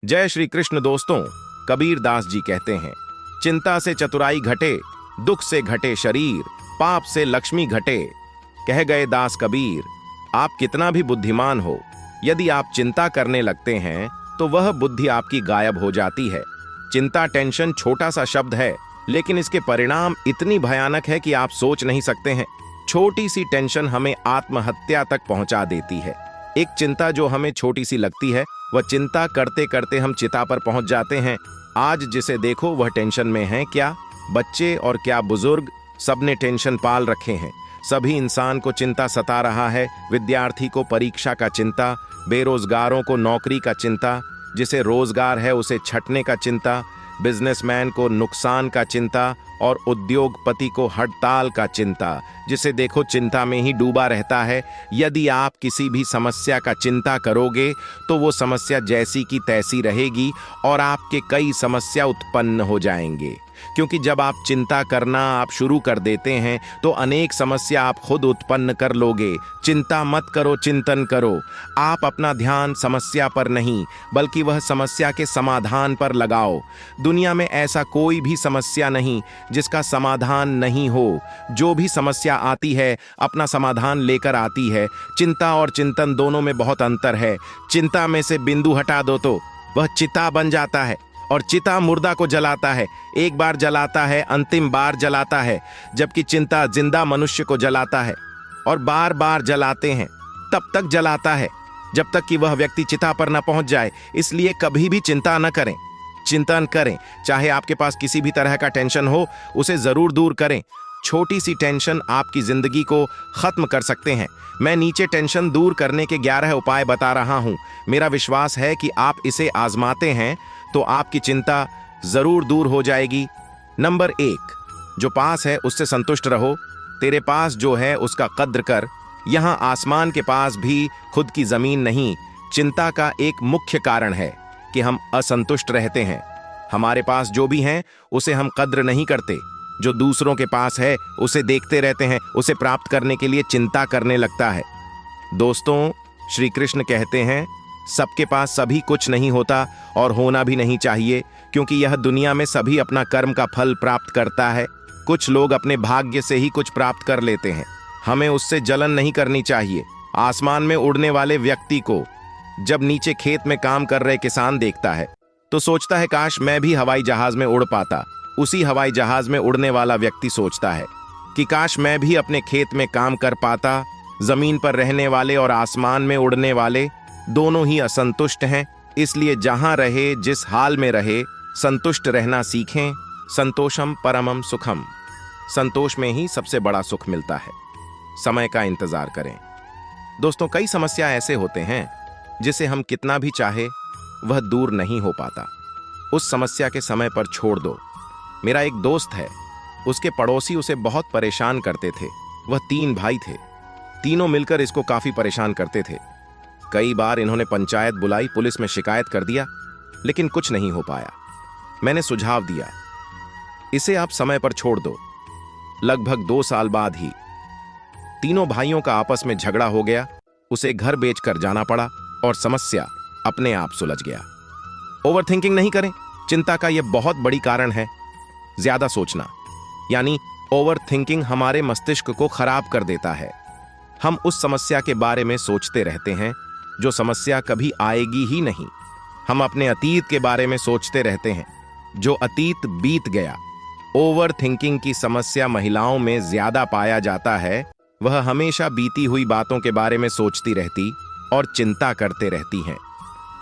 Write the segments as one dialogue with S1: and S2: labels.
S1: जय श्री कृष्ण दोस्तों। कबीर दास जी कहते हैं, चिंता से चतुराई घटे, दुख से घटे शरीर, पाप से लक्ष्मी घटे। कह गए दास कबीर, आप कितना भी बुद्धिमान हो, यदि आप चिंता करने लगते हैं तो वह बुद्धि आपकी गायब हो जाती है। चिंता टेंशन छोटा सा शब्द है, लेकिन इसके परिणाम इतनी भयानक है कि आप सोच नहीं सकते हैं। छोटी सी टेंशन हमें आत्महत्या तक पहुंचा देती है। एक चिंता जो हमें छोटी सी लगती है, वह चिंता करते करते हम चिता पर पहुंच जाते हैं। आज जिसे देखो वह टेंशन में है। क्या बच्चे और क्या बुजुर्ग, सबने टेंशन पाल रखे हैं। सभी इंसान को चिंता सता रहा है। विद्यार्थी को परीक्षा का चिंता, बेरोजगारों को नौकरी का चिंता, जिसे रोजगार है उसे छटने का चिंता, बिजनेसमैन को नुकसान का चिंता और उद्योगपति को हड़ताल का चिंता। जिसे देखो चिंता में ही डूबा रहता है। यदि आप किसी भी समस्या का चिंता करोगे तो वो समस्या जैसी की तैसी रहेगी और आपके कई समस्या उत्पन्न हो जाएंगे। क्योंकि जब आप चिंता करना आप शुरू कर देते हैं तो अनेक समस्या आप खुद उत्पन्न कर लोगे। चिंता मत करो, चिंतन करो। आप अपना ध्यान समस्या पर नहीं बल्कि वह समस्या के समाधान पर लगाओ। दुनिया में ऐसा कोई भी समस्या नहीं जिसका समाधान नहीं हो। जो भी समस्या आती है अपना समाधान लेकर आती है। चिंता और चिंतन दोनों में बहुत अंतर है। चिंता में से बिंदु हटा दो तो वह चिता बन जाता है, और चिता मुर्दा को जलाता है। एक बार जलाता है, अंतिम बार जलाता है। जबकि चिंता जिंदा मनुष्य को जलाता है और बार बार जलाते हैं। तब तक जलाता है जब तक कि वह व्यक्ति चिता पर न पहुंच जाए। इसलिए कभी भी चिंता न करें, चिंतन करें। चाहे आपके पास किसी भी तरह का टेंशन हो, उसे जरूर दूर करें। छोटी सी टेंशन आपकी जिंदगी को खत्म कर सकते हैं। मैं नीचे टेंशन दूर करने के 11 उपाय बता रहा हूं। मेरा विश्वास है कि आप इसे आजमाते हैं तो आपकी चिंता जरूर दूर हो जाएगी। नंबर 1, जो पास है उससे संतुष्ट रहो। तेरे पास जो है उसका कद्र कर। यहां आसमान के पास भी खुद की जमीन नहीं। चिंता का एक मुख्य कारण है कि हम असंतुष्ट रहते हैं। हमारे पास जो भी है उसे हम कद्र नहीं करते। जो दूसरों के पास है उसे देखते रहते हैं, उसे प्राप्त करने के लिए चिंता करने लगता है। दोस्तों, श्री कृष्ण कहते हैं, सबके पास सभी कुछ नहीं होता और होना भी नहीं चाहिए, क्योंकि यह दुनिया में सभी अपना कर्म का फल प्राप्त करता है। कुछ लोग अपने भाग्य से ही कुछ प्राप्त कर लेते हैं। हमें उससे जलन नहीं करनी चाहिए। आसमान में उड़ने वाले व्यक्ति को जब नीचे खेत में काम कर रहे किसान देखता है तो सोचता है, काश मैं भी हवाई जहाज में उड़ पाता। उसी हवाई जहाज में उड़ने वाला व्यक्ति सोचता है कि काश मैं भी अपने खेत में काम कर पाता। जमीन पर रहने वाले और आसमान में उड़ने वाले दोनों ही असंतुष्ट हैं। इसलिए जहां रहे, जिस हाल में रहे, संतुष्ट रहना सीखें। संतोषम परमम सुखम। संतोष में ही सबसे बड़ा सुख मिलता है। समय का इंतजार करें। दोस्तों, कई समस्या ऐसे होते हैं जिसे हम कितना भी चाहे वह दूर नहीं हो पाता। उस समस्या के समय पर छोड़ दो। मेरा एक दोस्त है, उसके पड़ोसी उसे बहुत परेशान करते थे। वह 3 भाई थे। तीनों मिलकर इसको काफी परेशान करते थे। कई बार इन्होंने पंचायत बुलाई, पुलिस में शिकायत कर दिया, लेकिन कुछ नहीं हो पाया। मैंने सुझाव दिया, इसे आप समय पर छोड़ दो। लगभग 2 साल बाद ही तीनों भाइयों का आपस में झगड़ा हो गया। उसे घर बेचकर जाना पड़ा और समस्या अपने आप सुलझ गया। ओवरथिंकिंग नहीं करें। चिंता का यह बहुत बड़ी कारण है, ज्यादा सोचना। यानी ओवरथिंकिंग हमारे मस्तिष्क को खराब कर देता है। हम उस समस्या के बारे में सोचते रहते हैं जो समस्या कभी आएगी ही नहीं। हम अपने अतीत के बारे में सोचते रहते हैं जो अतीत बीत गया। ओवर थिंकिंग की समस्या महिलाओं में ज्यादा पाया जाता है। वह हमेशा बीती हुई बातों के बारे में सोचती रहती और चिंता करते रहती हैं।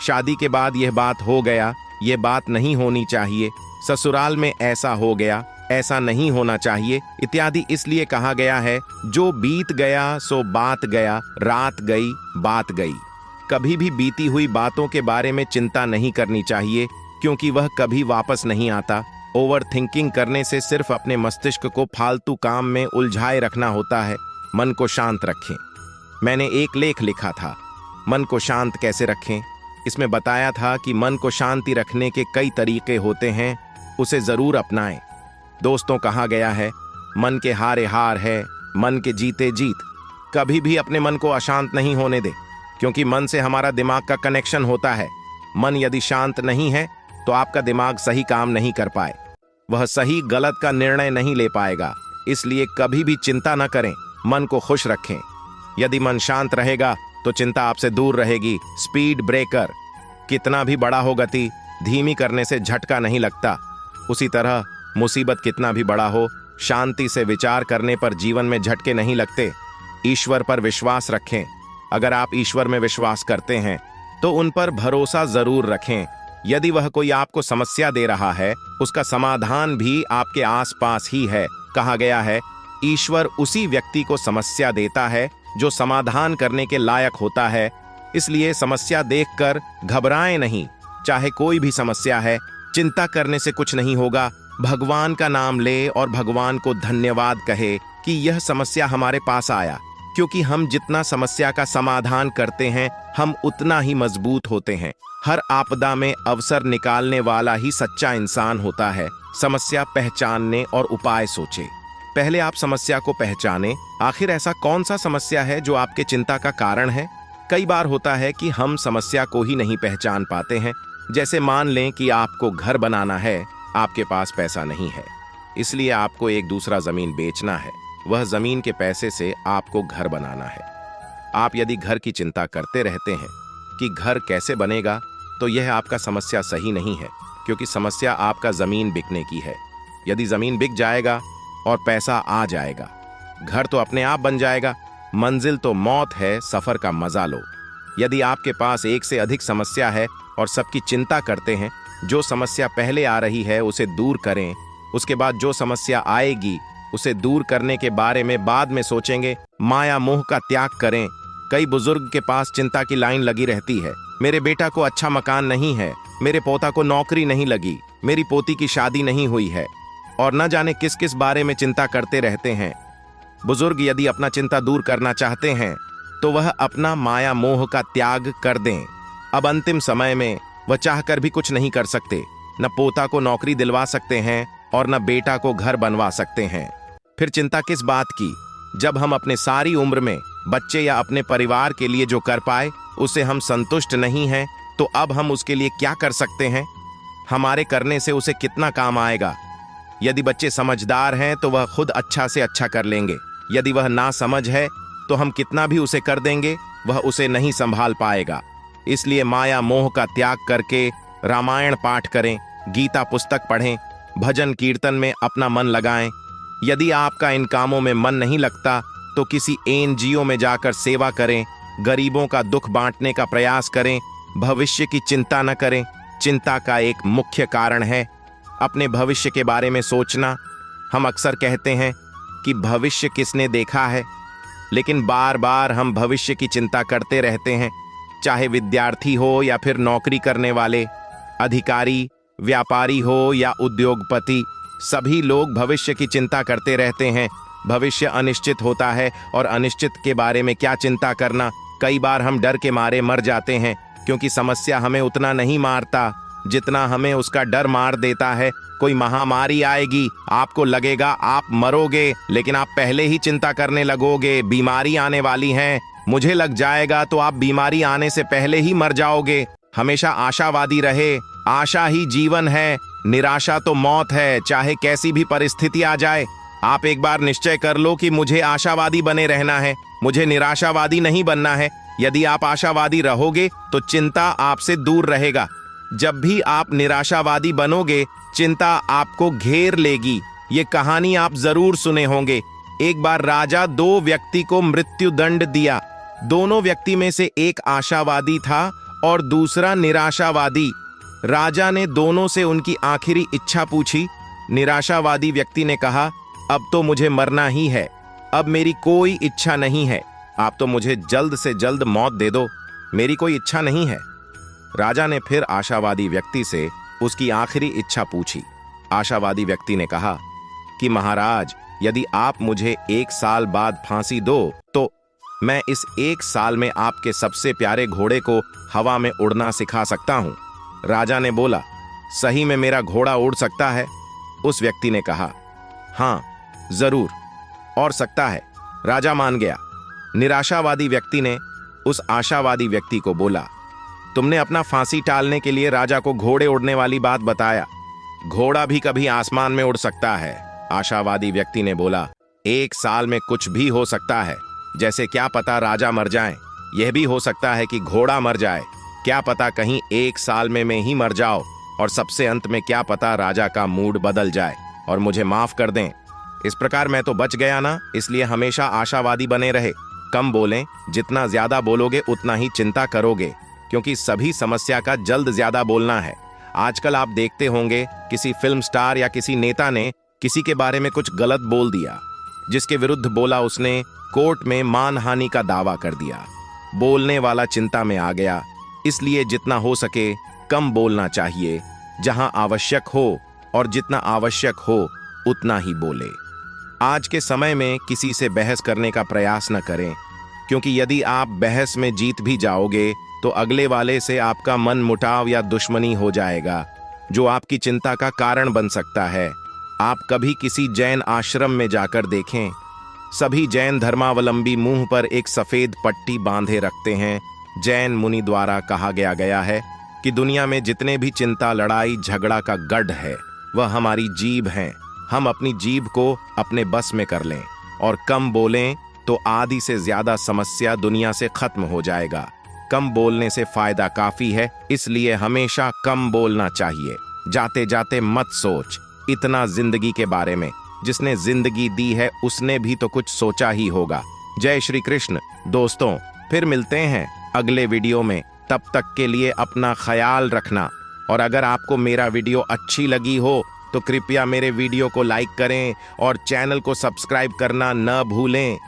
S1: शादी के बाद यह बात हो गया, यह बात नहीं होनी चाहिए। ससुराल में ऐसा हो गया, ऐसा नहीं होना चाहिए इत्यादि। इसलिए कहा गया है, जो बीत गया सो बात गया, रात गई बात गई। कभी भी बीती हुई बातों के बारे में चिंता नहीं करनी चाहिए, क्योंकि वह कभी वापस नहीं आता। ओवर थिंकिंग करने से सिर्फ अपने मस्तिष्क को फालतू काम में उलझाए रखना होता है। मन को शांत रखें। मैंने एक लेख लिखा था, मन को शांत कैसे रखें। इसमें बताया था कि मन को शांति रखने के कई तरीके होते हैं, उसे जरूर अपनाएं। दोस्तों, कहा गया है, मन के हारे हार है, मन के जीते जीत। कभी भी अपने मन को अशांत नहीं होने दे, क्योंकि मन से हमारा दिमाग का कनेक्शन होता है। मन यदि शांत नहीं है तो आपका दिमाग सही काम नहीं कर पाए, वह सही गलत का निर्णय नहीं ले पाएगा। इसलिए कभी भी चिंता न करें, मन को खुश रखें। यदि मन शांत रहेगा तो चिंता आपसे दूर रहेगी। स्पीड ब्रेकर, कितना भी बड़ा हो गति, धीमी करने से झटका नहीं लगता। उसी तरह मुसीबत कितना भी बड़ा हो, शांति से विचार करने पर जीवन में झटके नहीं लगते। ईश्वर पर विश्वास रखें। अगर आप ईश्वर में विश्वास करते हैं तो उन पर भरोसा जरूर रखें। यदि वह कोई आपको समस्या दे रहा है, उसका समाधान भी आपके आसपास ही है। कहा गया है, ईश्वर उसी व्यक्ति को समस्या देता है जो समाधान करने के लायक होता है। इसलिए समस्या देखकर घबराएं नहीं। चाहे कोई भी समस्या है, चिंता करने से कुछ नहीं होगा। भगवान का नाम ले और भगवान को धन्यवाद कहे कि यह समस्या हमारे पास आया, क्योंकि हम जितना समस्या का समाधान करते हैं, हम उतना ही मजबूत होते हैं। हर आपदा में अवसर निकालने वाला ही सच्चा इंसान होता है। समस्या पहचानने और उपाय सोचे। पहले आप समस्या को पहचानें। आखिर ऐसा कौन सा समस्या है जो आपके चिंता का कारण है? कई बार होता है कि हम समस्या को ही नहीं पहचान पाते हैं। जैसे मान लें कि आपको घर बनाना है, आपके पास पैसा नहीं है, इसलिए आपको एक दूसरा जमीन बेचना है। वह जमीन के पैसे से आपको घर बनाना है। आप यदि घर की चिंता करते रहते हैं कि घर कैसे बनेगा, तो यह आपका समस्या सही नहीं है, क्योंकि समस्या आपका जमीन बिकने की है। यदि जमीन बिक जाएगा और पैसा आ जाएगा, घर तो अपने आप बन जाएगा। मंजिल तो मौत है, सफर का मजा लो। यदि आपके पास एक से अधिक समस्या है और सबकी चिंता करते हैं, जो समस्या पहले आ रही है उसे दूर करें। उसके बाद जो समस्या आएगी उसे दूर करने के बारे में बाद में सोचेंगे। माया मोह का त्याग करें। कई बुजुर्ग के पास चिंता की लाइन लगी रहती है। मेरे बेटा को अच्छा मकान नहीं है, मेरे पोता को नौकरी नहीं लगी, मेरी पोती की शादी नहीं हुई है, और न जाने किस किस बारे में चिंता करते रहते हैं। बुजुर्ग यदि अपना चिंता दूर करना चाहते हैं तो वह अपना माया मोह का त्याग कर दें। अब अंतिम समय में वह चाहकर भी कुछ नहीं कर सकते। न पोता को नौकरी दिलवा सकते हैं और न बेटा को घर बनवा सकते हैं। फिर चिंता किस बात की, जब हम अपने सारी उम्र में बच्चे या अपने परिवार के लिए जो कर पाए उसे हम संतुष्ट नहीं हैं, तो अब हम उसके लिए क्या कर सकते हैं? हमारे करने से उसे कितना काम आएगा? यदि बच्चे समझदार हैं तो वह खुद अच्छा से अच्छा कर लेंगे। यदि वह ना समझ है तो हम कितना भी उसे कर देंगे, वह उसे नहीं संभाल पाएगा। इसलिए माया मोह का त्याग करके रामायण पाठ करें, गीता पुस्तक पढ़ें, भजन कीर्तन में अपना मन लगाएं। यदि आपका इन कामों में मन नहीं लगता तो किसी एनजीओ में जाकर सेवा करें, गरीबों का दुख बांटने का प्रयास करें। भविष्य की चिंता न करें। चिंता का एक मुख्य कारण है अपने भविष्य के बारे में सोचना। हम अक्सर कहते हैं कि भविष्य किसने देखा है, लेकिन बार बार हम भविष्य की चिंता करते रहते हैं। चाहे विद्यार्थी हो या फिर नौकरी करने वाले, अधिकारी, व्यापारी हो या उद्योगपति, सभी लोग भविष्य की चिंता करते रहते हैं। भविष्य अनिश्चित होता है और अनिश्चित के बारे में क्या चिंता करना। कई बार हम डर के मारे मर जाते हैं, क्योंकि समस्या हमें उतना नहीं मारता जितना हमें उसका डर मार देता है। कोई महामारी आएगी, आपको लगेगा आप मरोगे, लेकिन आप पहले ही चिंता करने लगोगे बीमारी आने वाली है, मुझे लग जाएगा, तो आप बीमारी आने से पहले ही मर जाओगे। हमेशा आशावादी रहे। आशा ही जीवन है, निराशा तो मौत है। चाहे कैसी भी परिस्थिति आ जाए, आप एक बार निश्चय कर लो कि मुझे आशावादी बने रहना है, मुझे निराशावादी नहीं बनना है। यदि आप आशावादी रहोगे तो चिंता आपसे दूर रहेगा। जब भी आप निराशावादी बनोगे, चिंता आपको घेर लेगी। ये कहानी आप जरूर सुने होंगे। एक बार राजा दो व्यक्ति को मृत्यु दंड दिया। दोनों व्यक्ति में से एक आशावादी था और दूसरा निराशावादी। राजा ने दोनों से उनकी आखिरी इच्छा पूछी। निराशावादी व्यक्ति ने कहा, अब तो मुझे मरना ही है, अब मेरी कोई इच्छा नहीं है, आप तो मुझे जल्द से जल्द मौत दे दो, मेरी कोई इच्छा नहीं है। राजा ने फिर आशावादी व्यक्ति से उसकी आखिरी इच्छा पूछी। आशावादी व्यक्ति ने कहा कि महाराज, यदि आप मुझे 1 साल बाद फांसी दो तो मैं इस 1 साल में आपके सबसे प्यारे घोड़े को हवा में उड़ना सिखा सकता हूं। राजा ने बोला, सही में मेरा घोड़ा उड़ सकता है? उस व्यक्ति ने कहा, हाँ जरूर, और सकता है। राजा मान गया। निराशावादी व्यक्ति ने उस आशावादी व्यक्ति को बोला, तुमने अपना फांसी टालने के लिए राजा को घोड़े उड़ने वाली बात बताया। घोड़ा भी कभी आसमान में उड़ सकता है। आशावादी व्यक्ति ने बोला, 1 साल में कुछ भी हो सकता है। जैसे क्या पता राजा मर जाए, यह भी हो सकता है कि घोड़ा मर जाए। क्या पता कहीं 1 साल में मैं ही मर जाओ, और सबसे अंत में क्या पता राजा का मूड बदल जाए और मुझे माफ कर दें। इस प्रकार मैं तो बच गया ना, इसलिए हमेशा आशावादी बने रहे। कम बोलें, जितना ज्यादा बोलोगे उतना ही चिंता करोगे, क्योंकि सभी समस्या का जल्द ज्यादा बोलना है। आजकल आप देखते होंगे किसी फिल्म स्टार या किसी नेता ने किसी के बारे में कुछ गलत बोल दिया, जिसके विरुद्ध बोला उसने कोर्ट में मानहानि का दावा कर दिया। बोलने वाला चिंता में आ गया। इसलिए जितना हो सके कम बोलना चाहिए, जहां आवश्यक हो, और जितना आवश्यक हो उतना ही बोले। आज के समय में किसी से बहस करने का प्रयास न करें, क्योंकि यदि आप बहस में जीत भी जाओगे तो अगले वाले से आपका मन मुटाव या दुश्मनी हो जाएगा, जो आपकी चिंता का कारण बन सकता है। आप कभी किसी जैन आश्रम में जाकर देखें, सभी जैन धर्मावलंबी मुंह पर एक सफेद पट्टी बांधे रखते हैं। जैन मुनि द्वारा कहा गया है कि दुनिया में जितने भी चिंता, लड़ाई, झगड़ा का गढ़ है वह हमारी जीभ है। हम अपनी जीभ को अपने बस में कर लें और कम बोलें तो आधी से ज्यादा समस्या दुनिया से खत्म हो जाएगा। कम बोलने से फायदा काफी है, इसलिए हमेशा कम बोलना चाहिए। जाते जाते मत सोच इतना जिंदगी के बारे में। जिसने जिंदगी दी है उसने भी तो कुछ सोचा ही होगा। जय श्री कृष्ण। दोस्तों, फिर मिलते हैं अगले वीडियो में। तब तक के लिए अपना ख्याल रखना, और अगर आपको मेरा वीडियो अच्छी लगी हो तो कृपया मेरे वीडियो को लाइक करें और चैनल को सब्सक्राइब करना न भूलें।